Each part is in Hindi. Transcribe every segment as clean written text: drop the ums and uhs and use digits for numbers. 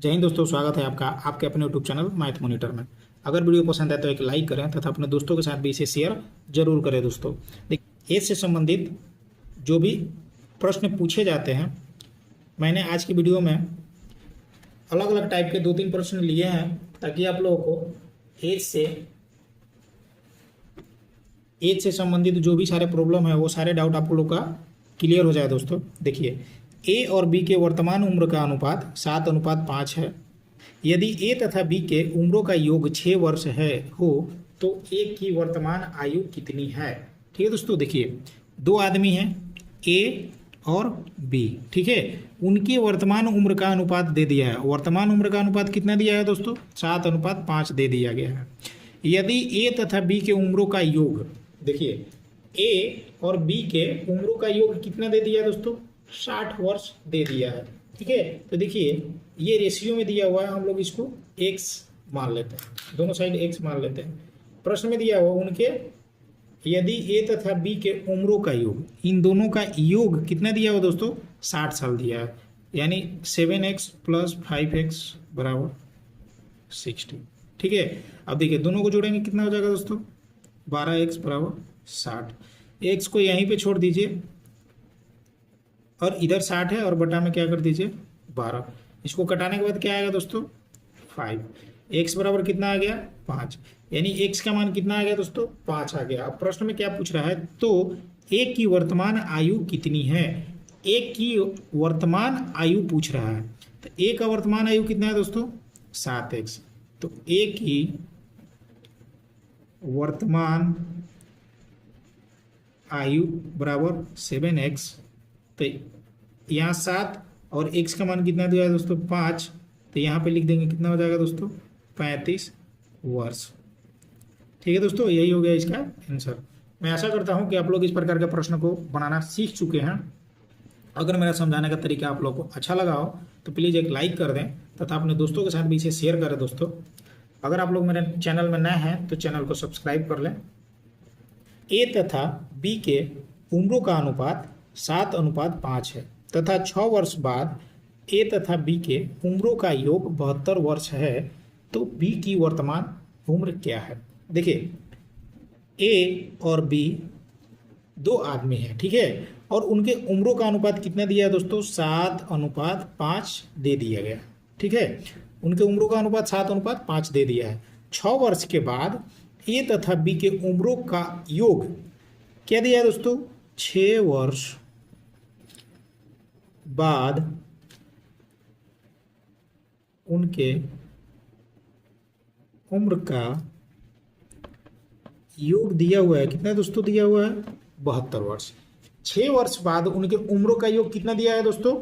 जय हिंद दोस्तों, स्वागत है आपका आपके अपने यूट्यूब चैनल मैथ मॉनिटर में। अगर वीडियो पसंद आए तो एक लाइक करें तथा अपने दोस्तों के साथ भी इसे शेयर जरूर करें। दोस्तों देखिए, एज से संबंधित जो भी प्रश्न पूछे जाते हैं, मैंने आज की वीडियो में अलग अलग टाइप के 2-3 प्रश्न लिए हैं ताकि आप लोगों को एज से संबंधित जो भी सारे प्रॉब्लम है वो सारे डाउट आप लोग का क्लियर हो जाए। दोस्तों देखिए, ए और बी के वर्तमान उम्र का अनुपात 7:5 है। यदि ए तथा बी के उम्रों का योग 6 वर्ष हो तो ए की वर्तमान आयु कितनी है। ठीक है दोस्तों, देखिए दो आदमी हैं ए और बी, ठीक है। उनकी वर्तमान उम्र का अनुपात दे दिया है। वर्तमान उम्र का अनुपात कितना दिया है दोस्तों? 7:5 दे दिया गया है। यदि ए तथा बी के उम्रों का योग, देखिए ए और बी के उम्रों का योग कितना दे दिया है दोस्तों? 60 वर्ष दे दिया है, ठीक है। तो देखिए ये रेशियो में दिया हुआ है, हम लोग इसको x मान लेते हैं, दोनों साइड x मान लेते हैं। प्रश्न में दिया हुआ उनके यदि a तथा b के उम्रों का योग, इन दोनों का योग कितना दिया हुआ दोस्तों? 60 साल दिया है, यानी 7x + 5x = 60, ठीक है। अब देखिए दोनों को जोड़ेंगे कितना हो जाएगा दोस्तों? 12x = 60। x को यहीं पे छोड़ दीजिए और इधर 60 है और बटा में क्या कर दीजिए? 12। इसको कटाने के बाद क्या आएगा दोस्तों? 5। x बराबर कितना आ गया? 5। यानी x का मान कितना आ गया दोस्तों? 5 आ गया। अब प्रश्न में क्या पूछ रहा है? तो a की वर्तमान आयु कितनी है? a की वर्तमान आयु पूछ रहा है। तो a का वर्तमान आयु कितना है दोस्तों? 7x। तो a की वर्तमान आयु बराबर 7x। तो यहाँ 7 और x का मान कितना दिया है दोस्तों? 5। तो यहाँ पे लिख देंगे कितना हो जाएगा दोस्तों? 35 वर्ष। ठीक है दोस्तों, यही हो गया इसका आंसर। मैं आशा करता हूँ कि आप लोग इस प्रकार के प्रश्न को बनाना सीख चुके हैं। अगर मेरा समझाने का तरीका आप लोग को अच्छा लगा हो तो प्लीज़ एक लाइक कर दें तथा अपने दोस्तों के साथ भी इसे शेयर करें। दोस्तों अगर आप लोग मेरे चैनल में नए हैं तो चैनल को सब्सक्राइब कर लें। ए तथा बी के उम्रों का अनुपात 7:5 है तथा 6 वर्ष बाद ए तथा बी के उम्रों का योग 72 वर्ष है, तो बी की वर्तमान उम्र क्या है? देखिए ए और बी दो आदमी हैं, ठीक है, और उनके उम्रों का अनुपात कितना दिया है दोस्तों? 7:5 दे दिया गया, ठीक है। उनके उम्रों का अनुपात 7:5 दे दिया है। 6 वर्ष के बाद ए तथा बी के उम्रों का योग क्या दिया है दोस्तों? 6 वर्ष बाद उनके उम्र का योग दिया हुआ है। कितना दोस्तों दिया हुआ है? 72 वर्ष। 6 वर्ष बाद उनके उम्रों का योग कितना दिया है दोस्तों?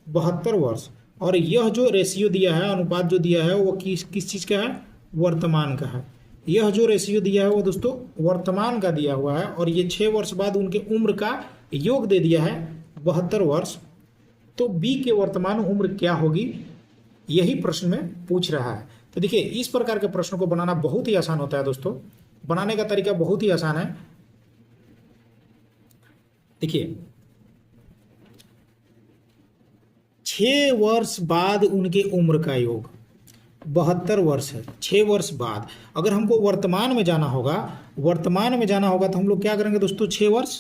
72 वर्ष। और यह जो रेशियो दिया है, अनुपात जो दिया है, वो किस चीज़ का है? वर्तमान का है। यह जो रेशियो दिया है वो दोस्तों वर्तमान का दिया हुआ है, और ये 6 वर्ष बाद उनके उम्र का योग दे दिया है 72 वर्ष। तो बी के वर्तमान उम्र क्या होगी, यही प्रश्न में पूछ रहा है। तो देखिए इस प्रकार के प्रश्न को बनाना बहुत ही आसान होता है दोस्तों। बनाने का तरीका बहुत ही आसान है। देखिए 6 वर्ष बाद उनके उम्र का योग 72 वर्ष है। 6 वर्ष बाद अगर हमको वर्तमान में जाना होगा, तो हम लोग क्या करेंगे दोस्तों? 6 वर्ष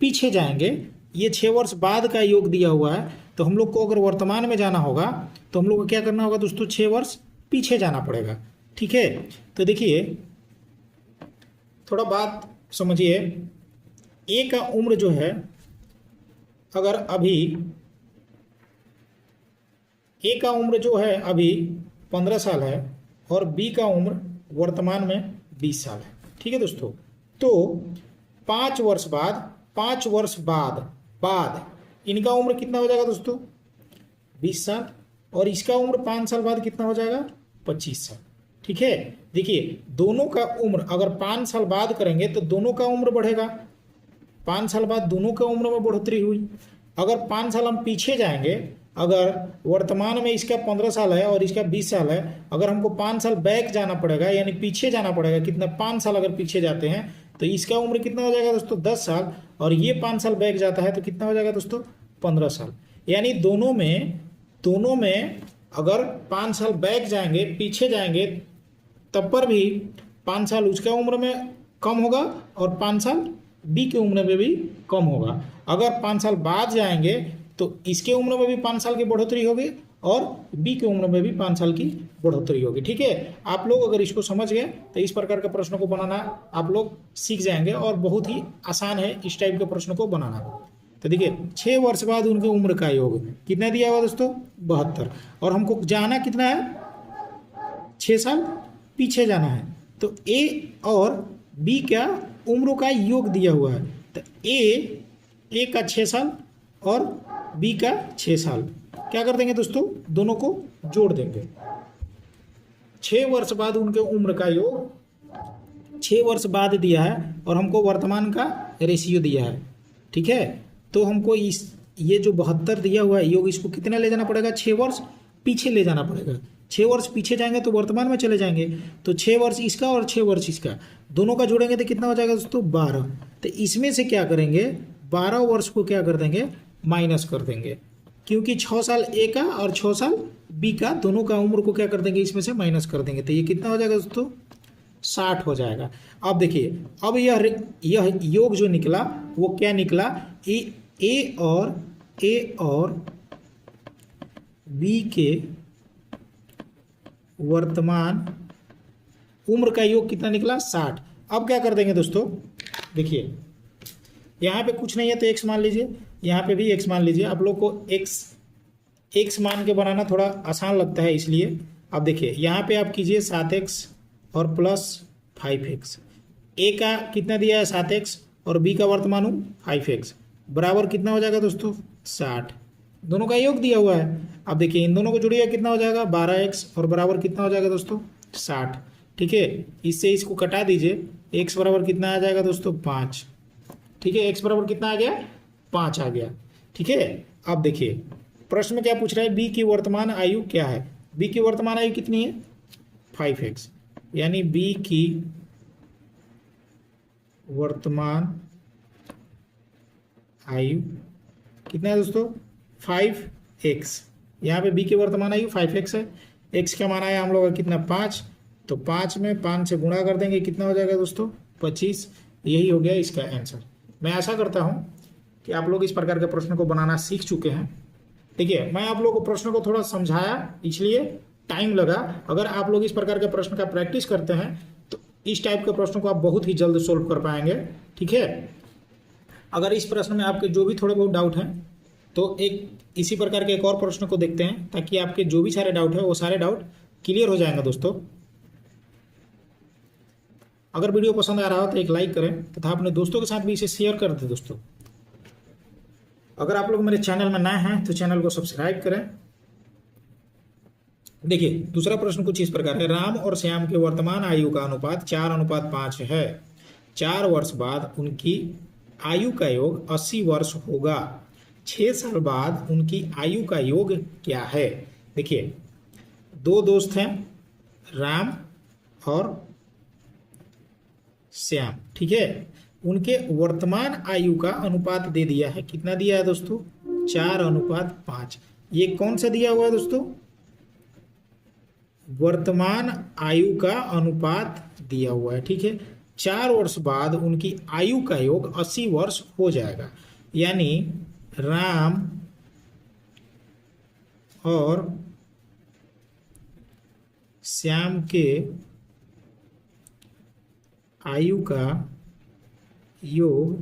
पीछे जाएंगे। ये 6 वर्ष बाद का योग दिया हुआ है, तो हम लोग को अगर वर्तमान में जाना होगा तो हम लोग को क्या करना होगा दोस्तों? 6 वर्ष पीछे जाना पड़ेगा, ठीक है। तो देखिए थोड़ा बात समझिए। ए का उम्र जो है, अगर अभी ए का उम्र जो है अभी 15 साल है और बी का उम्र वर्तमान में 20 साल है, ठीक है दोस्तों। तो 5 वर्ष बाद इनका उम्र कितना हो जाएगा दोस्तों? 20 साल। और इसका उम्र 5 साल बाद कितना हो जाएगा? 25 साल, ठीक है। देखिए दोनों का उम्र अगर 5 साल बाद करेंगे तो दोनों का उम्र बढ़ेगा। 5 साल बाद दोनों का उम्र में बढ़ोतरी हुई। अगर 5 साल हम पीछे जाएंगे, अगर वर्तमान में इसका 15 साल है और इसका 20 साल है, अगर हमको 5 साल बैक जाना पड़ेगा, यानी पीछे जाना पड़ेगा, कितना? 5 साल अगर पीछे जाते हैं तो इसका उम्र कितना हो जाएगा दोस्तों? 10 साल। और ये 5 साल बैक जाता है तो कितना हो जाएगा दोस्तों? 15 साल। यानी दोनों में अगर 5 साल बैक जाएंगे, पीछे जाएंगे, तब पर भी 5 साल उसका उम्र में कम होगा और 5 साल बी की उम्र में भी कम होगा। अगर 5 साल बाद जाएंगे तो इसके उम्र में भी 5 साल की बढ़ोतरी होगी और बी की उम्र में भी 5 साल की बढ़ोतरी होगी। ठीक है, आप लोग अगर इसको समझ गए तो इस प्रकार के प्रश्नों को बनाना आप लोग सीख जाएंगे और बहुत ही आसान है इस टाइप के प्रश्नों को बनाना। तो देखिए 6 वर्ष बाद उनकी उम्र का योग कितना दिया हुआ दोस्तों, 72, और हमको जाना कितना है, 6 साल पीछे जाना है। तो ए और बी का उम्र का योग दिया हुआ है, तो ए का 6 साल और बी का 6 साल, क्या कर देंगे दोस्तों, दोनों को जोड़ देंगे। 6 वर्ष बाद उनके उम्र का योग 6 वर्ष बाद दिया है और हमको वर्तमान का रेशियो दिया है। ठीक है, तो हमको ये जो 72 दिया हुआ है योग, इसको कितना ले जाना पड़ेगा, 6 वर्ष पीछे ले जाना पड़ेगा। 6 वर्ष पीछे जाएंगे तो वर्तमान में चले जाएंगे, तो 6 वर्ष इसका और 6 वर्ष इसका, दोनों का जोड़ेंगे तो कितना हो जाएगा दोस्तों, 12। तो इसमें से क्या करेंगे, 12 वर्ष को क्या कर देंगे, माइनस कर देंगे, क्योंकि 6 साल ए का और 6 साल बी का, दोनों का उम्र को क्या कर देंगे, इसमें से माइनस कर देंगे। तो ये कितना हो जाएगा दोस्तों, 60 हो जाएगा। अब देखिए, अब यह योग जो निकला वो क्या निकला, ए और बी के वर्तमान उम्र का योग कितना निकला, 60। अब क्या कर देंगे दोस्तों, देखिए यहाँ पे कुछ नहीं है तो x मान लीजिए, यहाँ पे भी x मान लीजिए। आप लोग को x मान के बनाना थोड़ा आसान लगता है, इसलिए अब देखिए यहाँ पे आप कीजिए 7x और प्लस 5x। a का कितना दिया है 7x और b का वर्तमान 5x, बराबर कितना हो जाएगा दोस्तों, 60। दोनों का योग दिया हुआ है। अब देखिए इन दोनों को जोड़िए, कितना हो जाएगा, 12x और बराबर कितना हो जाएगा दोस्तों, 60। ठीक है, इससे इसको कटा दीजिए, x बराबर कितना आ जाएगा दोस्तों, 5। ठीक है, x बराबर कितना आ गया, 5 आ गया। ठीक है, अब देखिए प्रश्न में क्या पूछ रहा है, b की वर्तमान आयु क्या है। b की वर्तमान आयु कितनी है, 5x, यानी b की वर्तमान आयु कितना है दोस्तों, 5x। यहाँ पे b की वर्तमान आयु 5x है, x का मान आया हम लोग का कितना, 5। तो 5 में 5 से गुणा कर देंगे, कितना हो जाएगा दोस्तों, 25। यही हो गया इसका आंसर। मैं आशा करता हूँ कि आप लोग इस प्रकार के प्रश्न को बनाना सीख चुके हैं। ठीक है, मैं आप लोगों को प्रश्न को थोड़ा समझाया इसलिए टाइम लगा। अगर आप लोग इस प्रकार के प्रश्न का प्रैक्टिस करते हैं तो इस टाइप के प्रश्नों को आप बहुत ही जल्द सोल्व कर पाएंगे। ठीक है, अगर इस प्रश्न में आपके जो भी थोड़े बहुत डाउट हैं तो एक इसी प्रकार के एक और प्रश्न को देखते हैं, ताकि आपके जो भी सारे डाउट है वो सारे डाउट क्लियर हो जाएंगे दोस्तों। अगर वीडियो पसंद आ रहा हो तो एक लाइक करें तथा अपने दोस्तों के साथ भी इसे शेयर कर दें दोस्तों। अगर आप लोग मेरे चैनल में नए हैं तो चैनल को सब्सक्राइब करें। देखिए दूसरा प्रश्न कुछ इस प्रकार है, राम और श्याम के वर्तमान आयु का अनुपात 4:5 है। 4 वर्ष बाद उनकी आयु का योग 80 वर्ष होगा। 6 साल बाद उनकी आयु का योग क्या है। देखिए दो दोस्त हैं, राम और श्याम। ठीक है, उनके वर्तमान आयु का अनुपात दे दिया है, कितना दिया है दोस्तों, 4:5। ये कौन सा दिया हुआ है दोस्तों, वर्तमान आयु का अनुपात दिया हुआ है। ठीक है, 4 वर्ष बाद उनकी आयु का योग 80 वर्ष हो जाएगा, यानी राम और श्याम के आयु का योग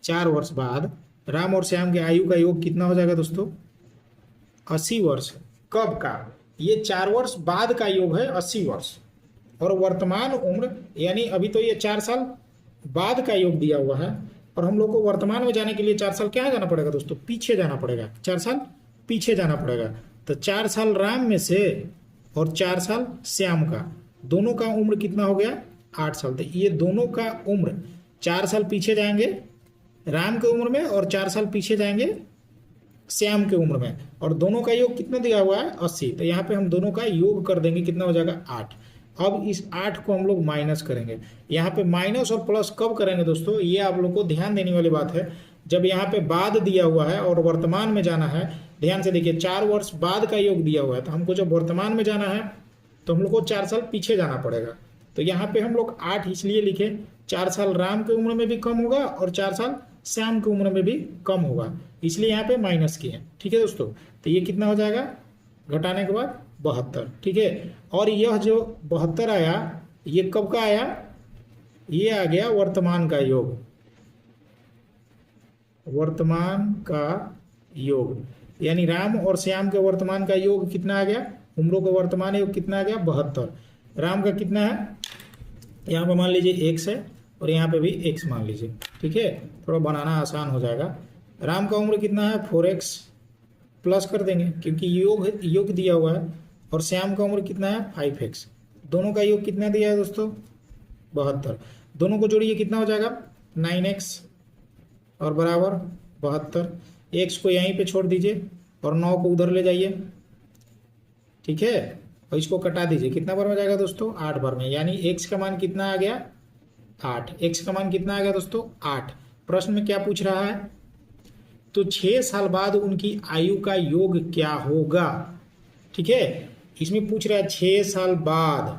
4 वर्ष बाद राम और श्याम के आयु का योग कितना हो जाएगा दोस्तों, 80 वर्ष। कब का, ये 4 वर्ष बाद का योग है 80 वर्ष, और वर्तमान उम्र यानी अभी तो ये 4 साल बाद का योग दिया हुआ है, और हम लोग को वर्तमान में जाने के लिए 4 साल क्या जाना पड़ेगा दोस्तों, पीछे जाना पड़ेगा, 4 साल पीछे जाना पड़ेगा। तो 4 साल राम में से और 4 साल श्याम का, दोनों का उम्र कितना हो गया, 8 साल। तो ये दोनों का उम्र 4 साल पीछे जाएंगे राम के उम्र में और 4 साल पीछे जाएंगे श्याम के उम्र में, और दोनों का योग कितना दिया हुआ है, 80। तो यहाँ पे हम दोनों का योग कर देंगे, कितना हो जाएगा, 8। अब इस 8 को हम लोग माइनस करेंगे। यहाँ पे माइनस और प्लस कब करेंगे दोस्तों, ये आप लोग को ध्यान देने वाली बात है। जब यहाँ पे बाद दिया हुआ है और वर्तमान में जाना है, ध्यान से देखिए 4 वर्ष बाद का योग दिया हुआ है, तो हमको जब वर्तमान में जाना है तो हम लोग को 4 साल पीछे जाना पड़ेगा। तो यहाँ पे हम लोग 8 इसलिए लिखे, 4 साल राम की उम्र में भी कम होगा और 4 साल श्याम की उम्र में भी कम होगा, इसलिए यहाँ पे माइनस किए। ठीक है दोस्तों, तो ये कितना हो जाएगा घटाने के बाद 72। ठीक है, और यह जो 72 आया ये कब का आया, ये आ गया वर्तमान का योग, वर्तमान का योग, यानी राम और श्याम के वर्तमान का योग कितना आ गया, उम्रों का वर्तमान योग कितना आ गया 72। राम का कितना है, यहाँ पे मान लीजिए x है और यहाँ पे भी x मान लीजिए। ठीक है, थोड़ा बनाना आसान हो जाएगा। राम का उम्र कितना है 4x, प्लस कर देंगे क्योंकि योग दिया हुआ है, और श्याम का उम्र कितना है 5x, दोनों का योग कितना दिया है दोस्तों 72, दोनों को जोड़िए कितना हो जाएगा 9x और बराबर 72, x को यहीं पे छोड़ दीजिए और 9 को उधर ले जाइए। ठीक है, और इसको कटा दीजिए, कितना बार में जाएगा दोस्तों 8 बार में, यानी x का मान कितना आ गया 8, x का मान कितना आ गया दोस्तों 8। प्रश्न में क्या पूछ रहा है, तो 6 साल बाद उनकी आयु का योग क्या होगा। ठीक है, इसमें पूछ रहा है 6 साल बाद,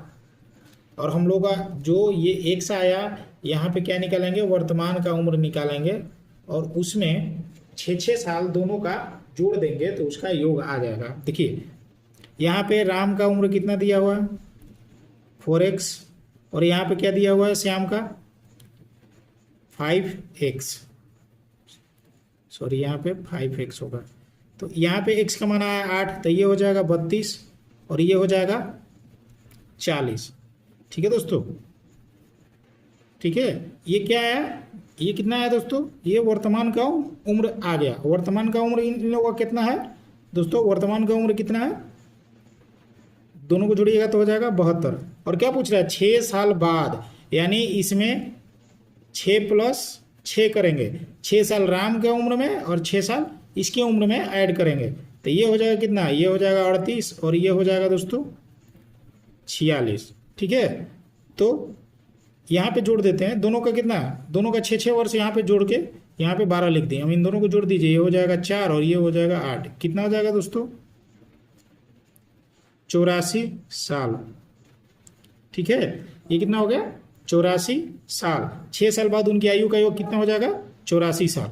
और हम लोग का जो ये x आया यहाँ पे क्या निकालेंगे वर्तमान का उम्र निकालेंगे, और उसमें 6 साल दोनों का जोड़ देंगे तो उसका योग आ जाएगा। देखिए यहाँ पे राम का उम्र कितना दिया हुआ है 4x, और यहाँ पे क्या दिया हुआ है श्याम का 5x, सॉरी यहाँ पे 5x होगा, तो यहाँ पे x का मान आया 8, तो ये हो जाएगा 32 और ये हो जाएगा 40। ठीक है दोस्तों, ठीक है, ये क्या है, ये कितना है दोस्तों, ये वर्तमान का उम्र आ गया। वर्तमान का उम्र इन लोगों का कितना है दोस्तों, वर्तमान का उम्र कितना है, दोनों को जोड़िएगा तो हो जाएगा 72। और क्या पूछ रहा है 6 साल बाद, यानी इसमें 6 + 6 करेंगे, 6 साल राम के उम्र में और 6 साल इसके उम्र में ऐड करेंगे, तो ये हो जाएगा कितना, ये हो जाएगा 38 और ये हो जाएगा दोस्तों 46। ठीक है, तो यहाँ पे जोड़ देते हैं, दोनों का कितना, दोनों का 6 वर्ष यहाँ पे जोड़ के यहाँ पे 12 लिख दिए, हम इन दोनों को जोड़ दीजिए, ये हो जाएगा 4 और ये हो जाएगा 8, कितना हो जाएगा दोस्तों 84 साल। ठीक है, ये कितना हो गया 84 साल, 6 साल बाद उनकी आयु का योग कितना हो जाएगा 84 साल।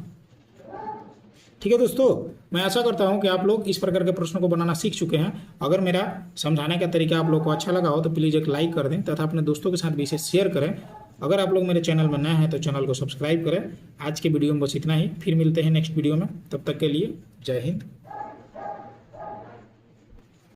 ठीक है दोस्तों, मैं आशा करता हूं कि आप लोग इस प्रकार के प्रश्नों को बनाना सीख चुके हैं। अगर मेरा समझाने का तरीका आप लोग को अच्छा लगा हो तो प्लीज़ एक लाइक कर दें तथा अपने दोस्तों के साथ भी इसे शेयर करें। अगर आप लोग मेरे चैनल में नए हैं तो चैनल को सब्सक्राइब करें। आज के वीडियो में बस इतना ही, फिर मिलते हैं नेक्स्ट वीडियो में, तब तक के लिए जय हिंद।